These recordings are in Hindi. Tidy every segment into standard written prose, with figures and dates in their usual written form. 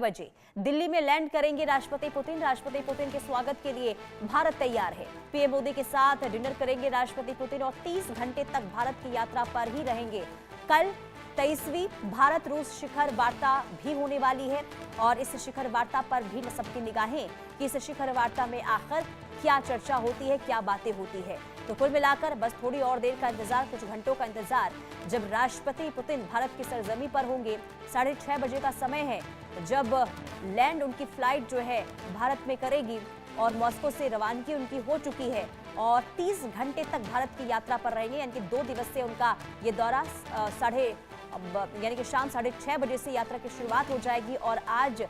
बजे दिल्ली में लैंड करेंगे राष्ट्रपति पुतिन। राष्ट्रपति पुतिन के स्वागत के लिए भारत तैयार है। पीएम मोदी के साथ डिनर करेंगे राष्ट्रपति पुतिन और 30 घंटे तक भारत की यात्रा पर ही रहेंगे। कल 23वीं भारत रूस शिखर वार्ता भी होने वाली है और इस शिखर वार्ता पर भी सबकी निगाहें कि इस शिखर वार्ता में आखिर क्या चर्चा होती है, क्या बातें होती है। तो कुल मिलाकर बस थोड़ी और देर का इंतजार, कुछ घंटों का इंतजार। जब राष्ट्रपति पुतिन भारत की सरजमी पर होंगे, 6:30 बजे का समय है जब लैंड उनकी फ्लाइट जो है भारत में करेगी और मॉस्को से रवानगी उनकी हो चुकी है और 30 घंटे तक भारत की यात्रा पर रहेंगे। यानी कि 2 दिवसीय उनका ये दौरा यानी कि शाम 6:30 बजे से यात्रा की शुरुआत हो जाएगी और आज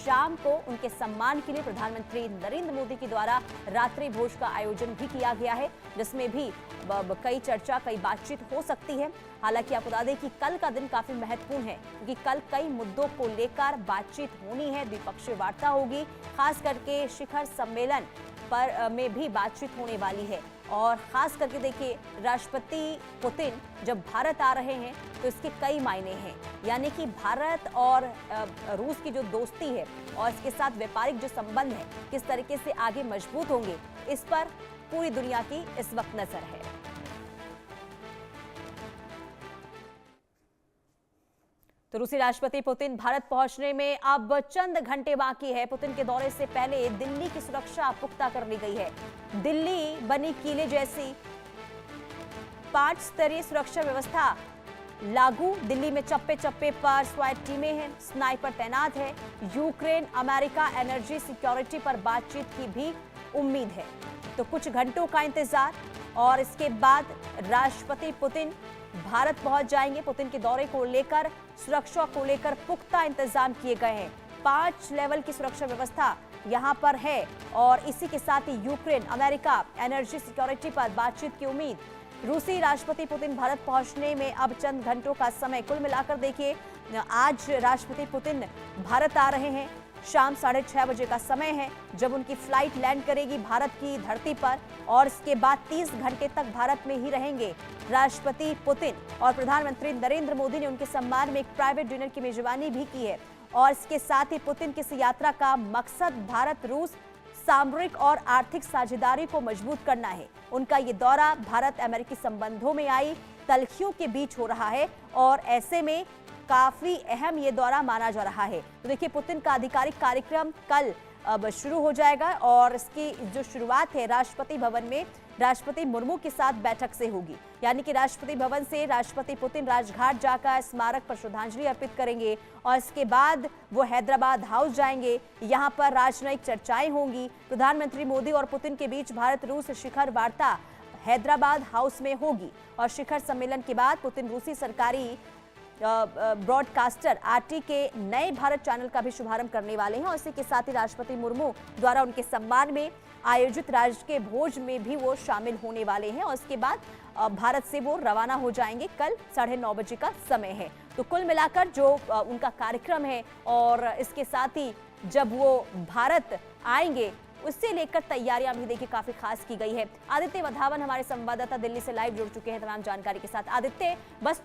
शाम को उनके सम्मान के लिए प्रधानमंत्री नरेंद्र मोदी के द्वारा रात्रि भोज का आयोजन भी किया गया है, जिसमें भी कई चर्चा, कई बातचीत हो सकती है। हालांकि आपको बता दें कि कल का दिन काफी महत्वपूर्ण है क्योंकि कल कई मुद्दों को लेकर बातचीत होनी है, द्विपक्षीय वार्ता होगी, खास करके शिखर सम्मेलन पर में भी बातचीत होने वाली है। और खास करके देखिए, राष्ट्रपति पुतिन जब भारत आ रहे हैं तो इसके कई मायने हैं। यानी कि भारत और रूस की जो दोस्ती है और इसके साथ व्यापारिक जो संबंध है किस तरीके से आगे मजबूत होंगे, इस पर पूरी दुनिया की इस वक्त नजर है। तो रूसी राष्ट्रपति पुतिन भारत पहुंचने में अब चंद घंटे बाकी है। पुतिन के दौरे से पहले दिल्ली की सुरक्षा पुख्ता कर ली गई है। दिल्ली बनी किले जैसी 5 स्तरीय सुरक्षा व्यवस्था लागू। दिल्ली में चप्पे चप्पे पर स्वाट टीमें हैं, स्नाइपर तैनात है। यूक्रेन अमेरिका एनर्जी सिक्योरिटी पर बातचीत की भी उम्मीद है। तो कुछ घंटों का इंतजार और इसके बाद राष्ट्रपति पुतिन भारत पहुंच जाएंगे। पुतिन के दौरे को लेकर, सुरक्षा को लेकर पुख्ता इंतजाम किए गए हैं। 5 लेवल की सुरक्षा व्यवस्था यहां पर है और इसी के साथ ही यूक्रेन अमेरिका एनर्जी सिक्योरिटी पर बातचीत की उम्मीद। रूसी राष्ट्रपति पुतिन भारत पहुंचने में अब चंद घंटों का समय। कुल मिलाकर देखिए, आज राष्ट्रपति पुतिन भारत आ रहे हैं। शाम 6:30 बजे का समय है जब उनकी फ्लाइट लैंड करेगी भारत की धरती पर और इसके बाद 30 घंटे तक भारत में ही रहेंगे राष्ट्रपति पुतिन। और प्रधानमंत्री नरेंद्र मोदी ने उनके सम्मान में एक प्राइवेट डिनर की मेजबानी भी की है। और इसके साथ ही पुतिन की इस यात्रा का मकसद भारत रूस सामरिक और आर्थिक साझेदारी को मजबूत करना है। उनका ये दौरा भारत अमेरिकी संबंधों में आई तल्खियों के बीच हो रहा है और ऐसे में काफी अहम ये दौरा माना जा रहा है। तो देखिए, पुतिन का आधिकारिक कार्यक्रम कल अब शुरू हो जाएगा और इसकी जो शुरुआत है राष्ट्रपति भवन में राष्ट्रपति मुर्मू के साथ बैठक से होगी। यानी कि राष्ट्रपति भवन से राष्ट्रपति पुतिन राजघाट जाकर स्मारक पर श्रद्धांजलि अर्पित करेंगे और इसके बाद वो हैदराबाद हाउस जाएंगे। यहां पर राजनयिक चर्चाएं होंगी। प्रधानमंत्री मोदी और पुतिन के बीच भारत रूस शिखर वार्ता हैदराबाद हाउस में होगी और शिखर सम्मेलन के बाद पुतिन रूसी सरकारी ब्रॉडकास्टर आरटी के नए भारत चैनल का भी शुभारंभ करने वाले हैं और इसी के साथ ही राष्ट्रपति मुर्मू द्वारा उनके सम्मान में आयोजित राजकीय भोज में भी वो शामिल होने वाले हैं और इसके बाद भारत से वो रवाना हो जाएंगे। कल 9:30 बजे का समय है। तो कुल मिलाकर जो उनका कार्यक्रम है और इसके साथ ही जब वो भारत आएंगे उससे लेकर तैयारियां भी देखिए काफी खास की गई है। आदित्य वधावन हमारे संवाददाता दिल्ली से लाइव जुड़ चुके हैं तमाम जानकारी के साथ। आदित्य, बस